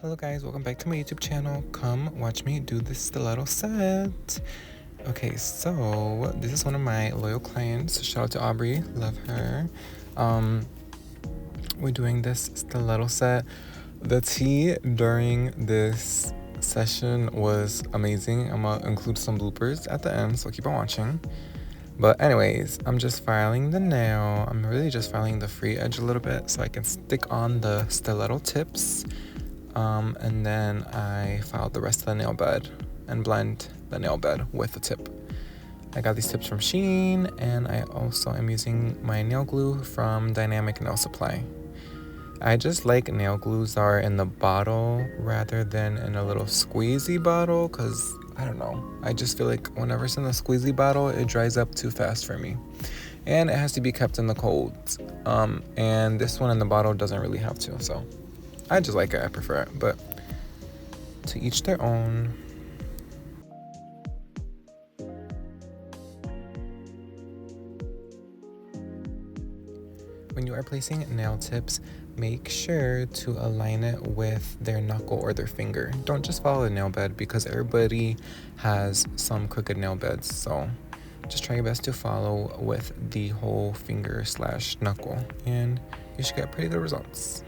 Hello guys, welcome back to my YouTube channel. Come watch me do this stiletto set. Okay, so this is one of my loyal clients. Shout out to Aubrey, love her. We're doing this stiletto set. The tea during this session was amazing. I'm gonna include some bloopers at the end, so keep on watching. But anyways, I'm just filing the nail. I'm really just filing the free edge a little bit so I can stick on the stiletto tips. And then I filed the rest of the nail bed and blend the nail bed with the tip. I got these tips from Shein, and I also am using my nail glue from Dynamic Nail Supply. I just like nail glues that are in the bottle rather than in a little squeezy bottle because I don't know. I just feel like whenever it's in the squeezy bottle, it dries up too fast for me. And it has to be kept in the cold. And this one in the bottle doesn't really have to, so I just like it, I prefer it, but to each their own. When you are placing nail tips, make sure to align it with their knuckle or their finger. Don't just follow the nail bed because everybody has some crooked nail beds, so just try your best to follow with the whole finger / knuckle, and you should get pretty good results.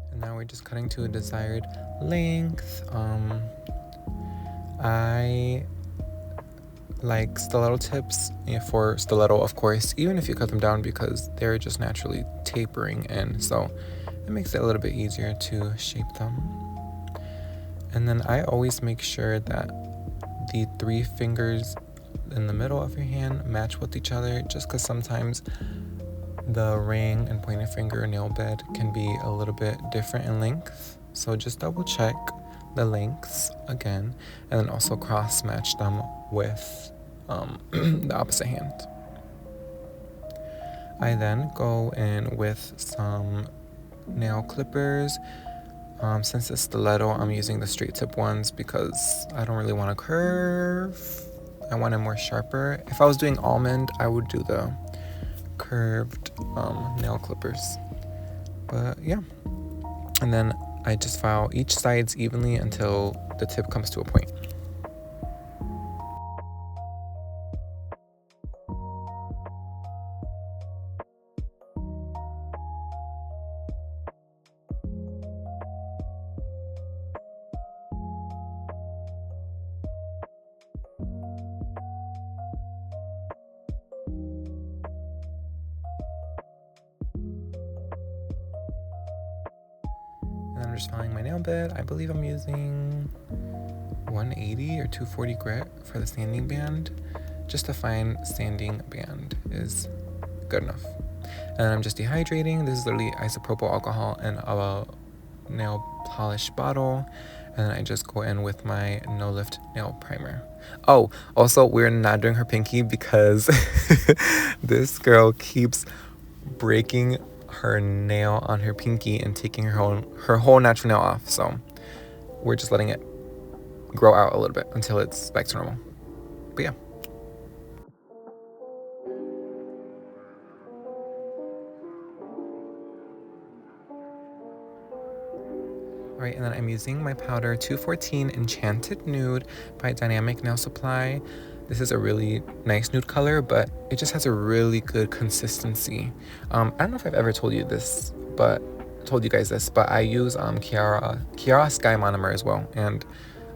And now we're just cutting to a desired length. I like stiletto tips for stiletto, of course, even if you cut them down because they're just naturally tapering in, so it makes it a little bit easier to shape them. And then I always make sure that the 3 fingers in the middle of your hand match with each other, just because sometimes the ring and pointer finger nail bed can be a little bit different in length, so just double check the lengths again, and then also cross match them with the opposite hand. I then go in with some nail clippers. Since it's stiletto, I'm using the straight tip ones because I don't really want to curve. I want it more sharper. If I was doing almond, I would do the curved nail clippers. But yeah, and then I just file each sides evenly until the tip comes to a point. And I'm just filing my nail bed. I believe I'm using 180 or 240 grit for the sanding band. Just a fine sanding band is good enough. And I'm just dehydrating. This is literally isopropyl alcohol in a nail polish bottle. And then I just go in with my No Lift nail primer. Oh, also, we're not doing her pinky because this girl keeps breaking her nail on her pinky and taking her whole natural nail off. So we're just letting it grow out a little bit until it's back to normal. But yeah. Alright, and then I'm using my powder 214 Enchanted Nude by Dynamic Nail Supply. This is a really nice nude color, but it just has a really good consistency. I don't know if I've ever told you guys this, but I use Kiara Sky Monomer as well. And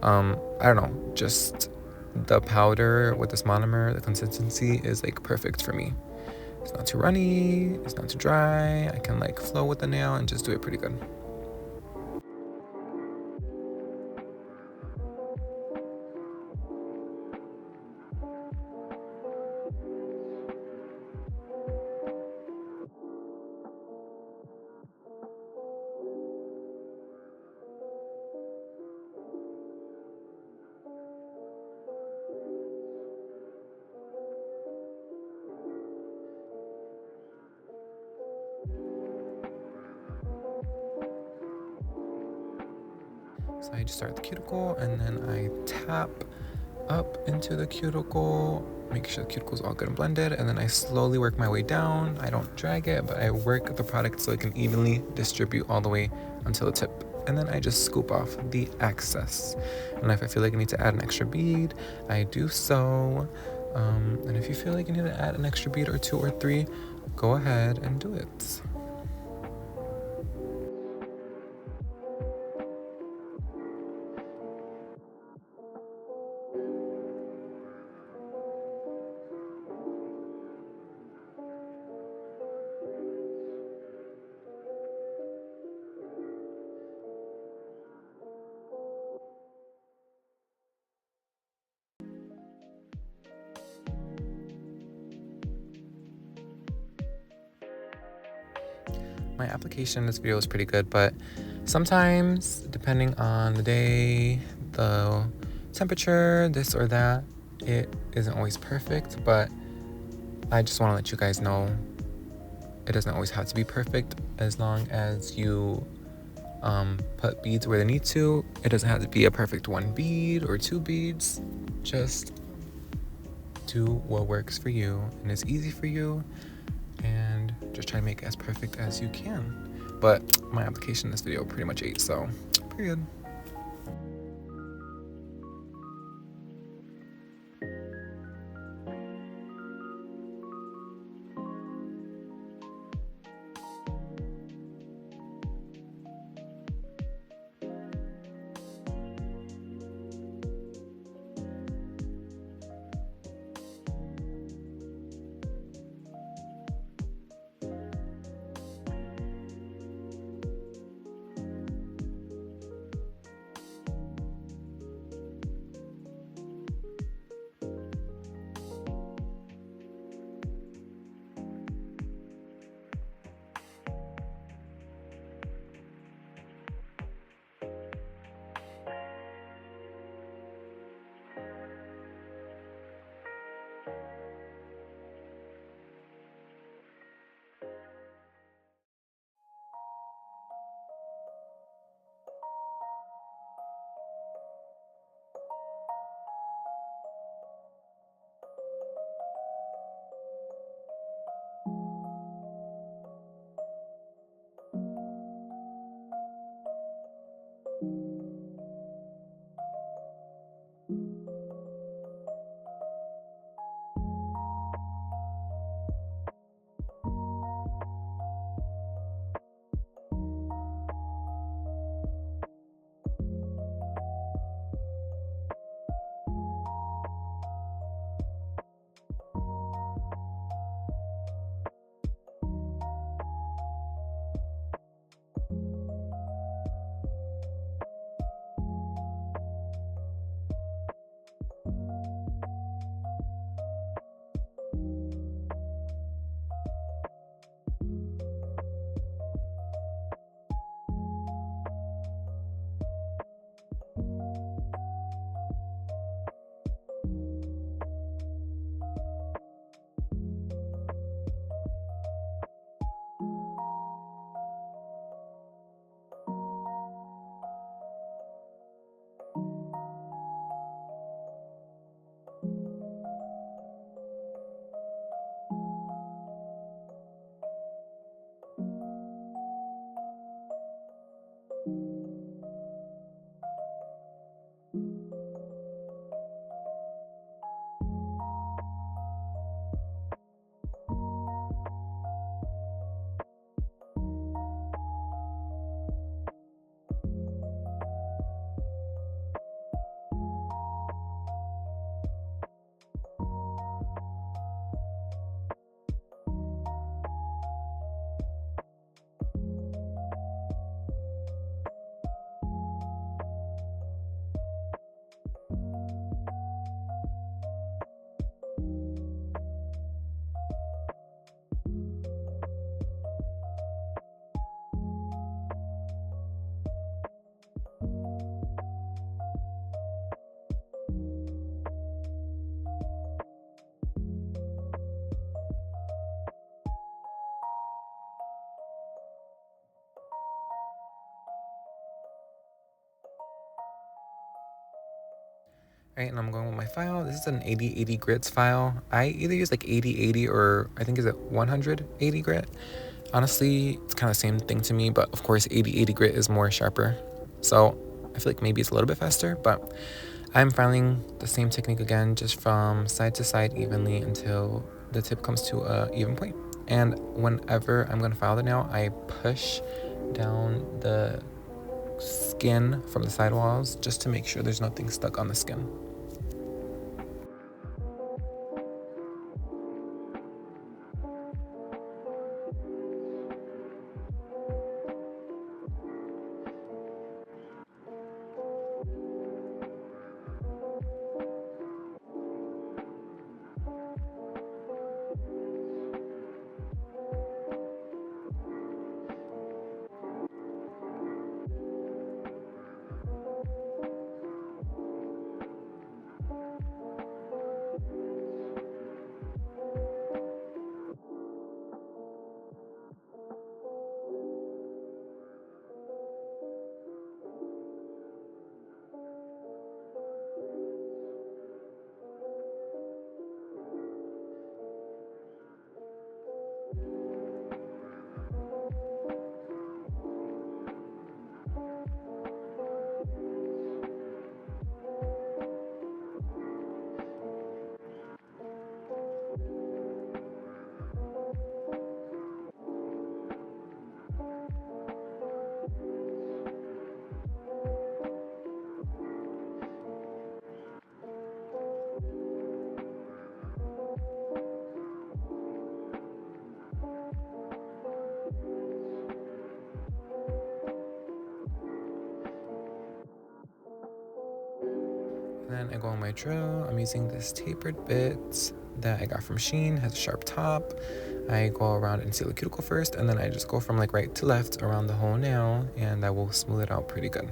I don't know, just the powder with this monomer, the consistency is like perfect for me. It's not too runny, it's not too dry. I can like flow with the nail and just do it pretty good. So I just start at the cuticle and then I tap up into the cuticle, make sure the cuticle's all good and blended, and then I slowly work my way down. I don't drag it, but I work the product so it can evenly distribute all the way until the tip. And then I just scoop off the excess. And if I feel like I need to add an extra bead, I do so. And if you feel like you need to add an extra bead or 2 or 3, go ahead and do it. My application in this video is pretty good, but sometimes, depending on the day, the temperature, this or that, it isn't always perfect, but I just want to let you guys know it doesn't always have to be perfect as long as you put beads where they need to. It doesn't have to be a perfect 1 bead or 2 beads. Just do what works for you and is easy for you, and just try to make it as perfect as you can. But my application in this video pretty much ate, so period. Right, and I'm going with my file. This is an 8080 grits file. I either use like 8080 or I think is it 180 grit. Honestly, it's kind of the same thing to me, but of course 8080 grit is more sharper. So I feel like maybe it's a little bit faster, but I'm filing the same technique again, just from side to side evenly until the tip comes to a even point. And whenever I'm gonna file the nail, I push down the skin from the sidewalls just to make sure there's nothing stuck on the skin. Then I go on my drill. I'm using this tapered bit that I got from Shein. Has a sharp top. I go around and seal the cuticle first, and then I just go from like right to left around the whole nail, and that will smooth it out pretty good.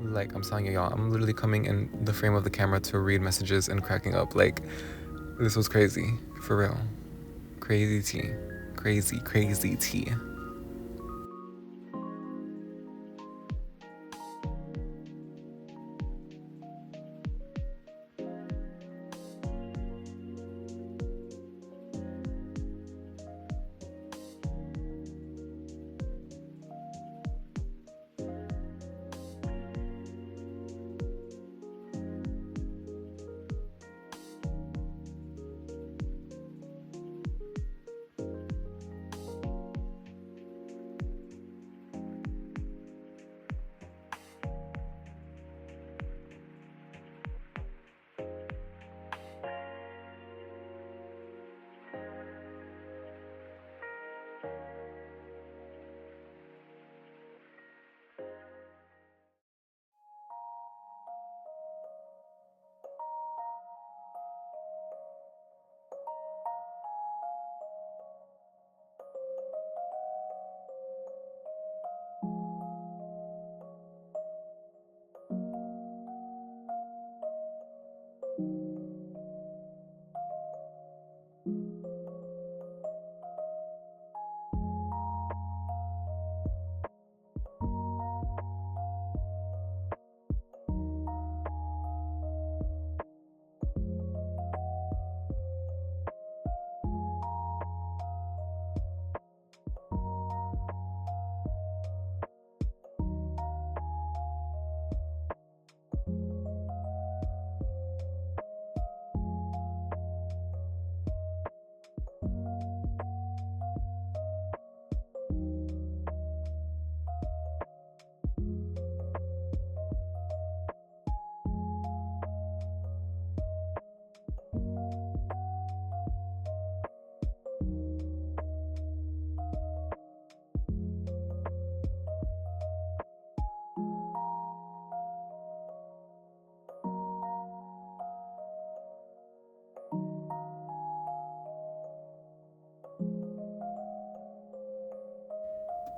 Like, I'm telling you, y'all, I'm literally coming in the frame of the camera to read messages and cracking up. Like, this was crazy, for real. Crazy tea. Crazy, crazy tea.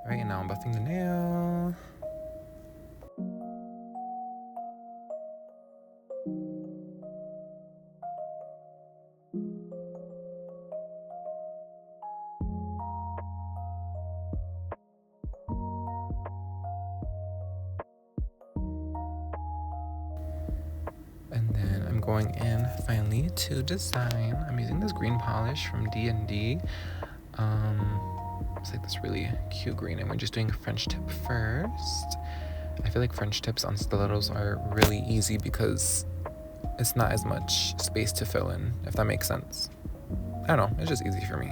Right, and now I'm buffing the nail. And then I'm going in finally to design. I'm using this green polish from D&D. It's like this really cute green, and we're just doing a French tip first. I feel like French tips on stilettos are really easy because it's not as much space to fill in, if that makes sense. I don't know, it's just easy for me.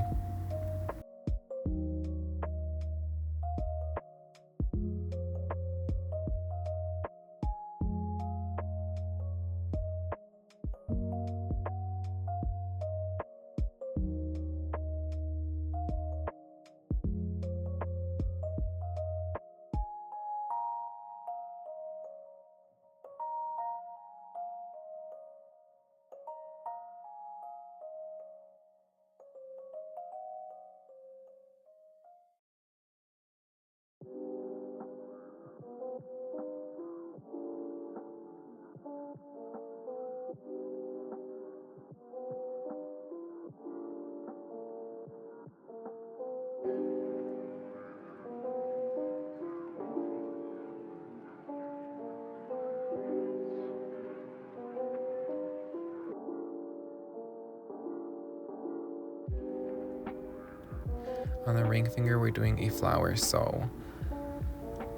On the ring finger, we're doing a flower, so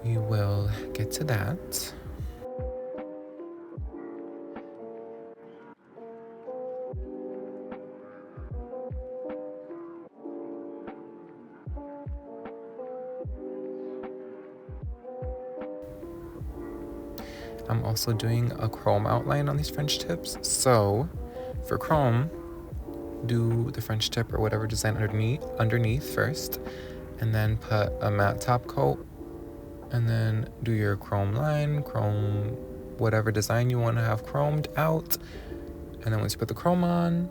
we will get to that. I'm also doing a chrome outline on these French tips. So for chrome, do the French tip or whatever design underneath first, and then put a matte top coat, and then do your chrome line, chrome whatever design you want to have chromed out. And then once you put the chrome on,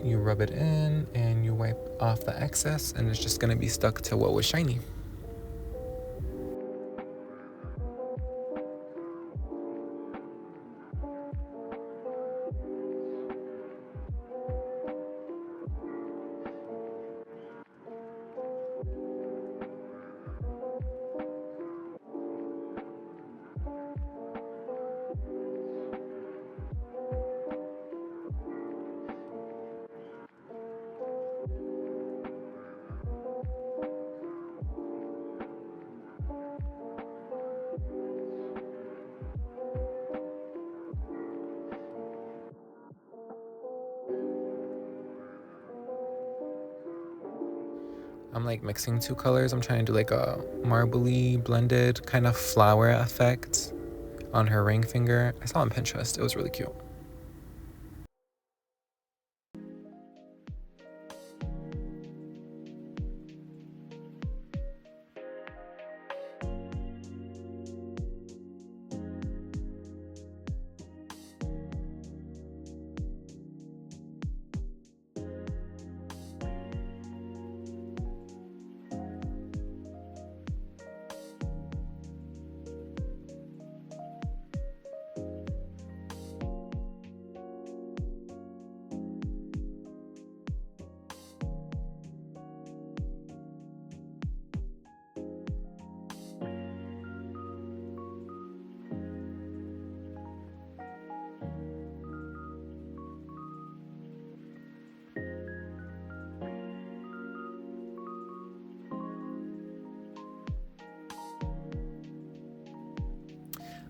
you rub it in and you wipe off the excess, and it's just going to be stuck to what was shiny. I'm like mixing two colors. I'm trying to do like a marbly blended kind of flower effect on her ring finger. I saw on Pinterest. It was really cute.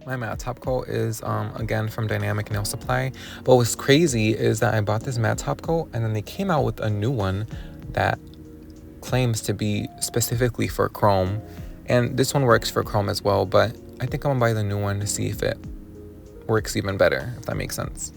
My matte top coat is again from Dynamic Nail Supply. But what's crazy is that I bought this matte top coat and then they came out with a new one that claims to be specifically for chrome. And this one works for chrome as well, but I think I'm gonna buy the new one to see if it works even better, if that makes sense.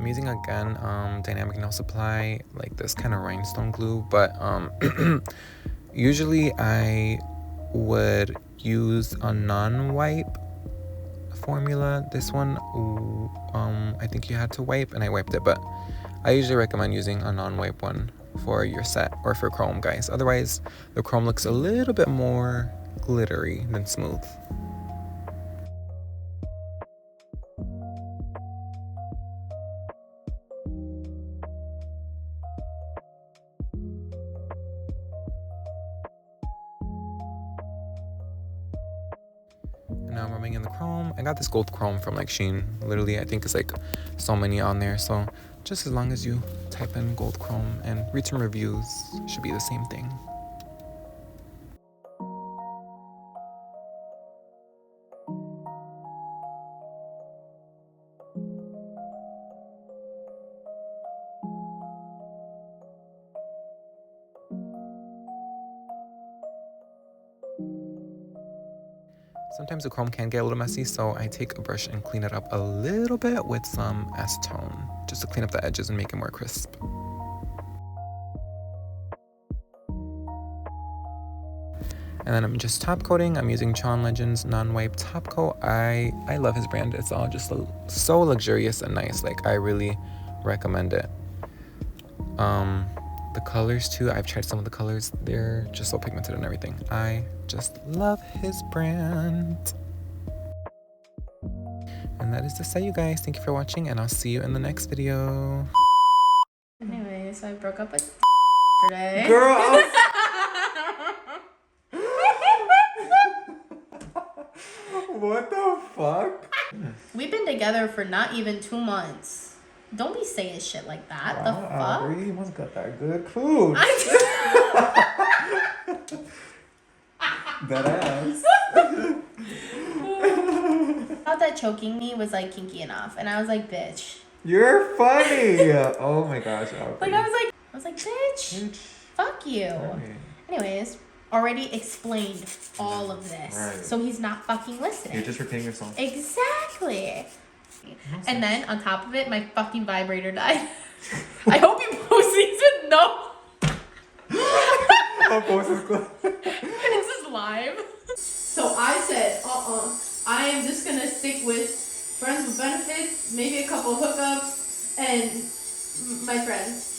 using again Dynamic Nail Supply, like this kind of rhinestone glue, but usually I would use a non-wipe formula. This one I think you had to wipe, and I wiped it, but I usually recommend using a non-wipe one for your set or for chrome, guys. Otherwise the chrome looks a little bit more glittery than smooth. Now I'm rubbing in the chrome. I got this gold chrome from like Shein. Literally, I think it's like so many on there. So just as long as you type in gold chrome and read some reviews, it should be the same thing. Sometimes the chrome can get a little messy, so I take a brush and clean it up a little bit with some acetone, just to clean up the edges and make it more crisp. And then I'm just top coating. I'm using John Legend's non-wipe top coat. I love his brand. It's all just so luxurious and nice. Like, I really recommend it. The colors too, I've tried some of the colors. They're just so pigmented and everything. I just love his brand. And that is the set, you guys. Thank you for watching, and I'll see you in the next video. Anyway, so I broke up with today. Girl! What the fuck? We've been together for not even 2 months. Don't be saying shit like that. The fuck? Aubrey, you must got that good food. That ass. I thought that choking me was like kinky enough, and I was like, bitch. You're funny. Oh my gosh, Aubrey. Like I was like, bitch. Fuck you. Right. Anyways, already explained all of this, right. So he's not fucking listening. You're just repeating yourself. Exactly. And then on top of it, my fucking vibrator died. I hope you post these with no. I'll post this clip. This is live. So I said, I am just gonna stick with friends with benefits, maybe a couple hookups, and my friends.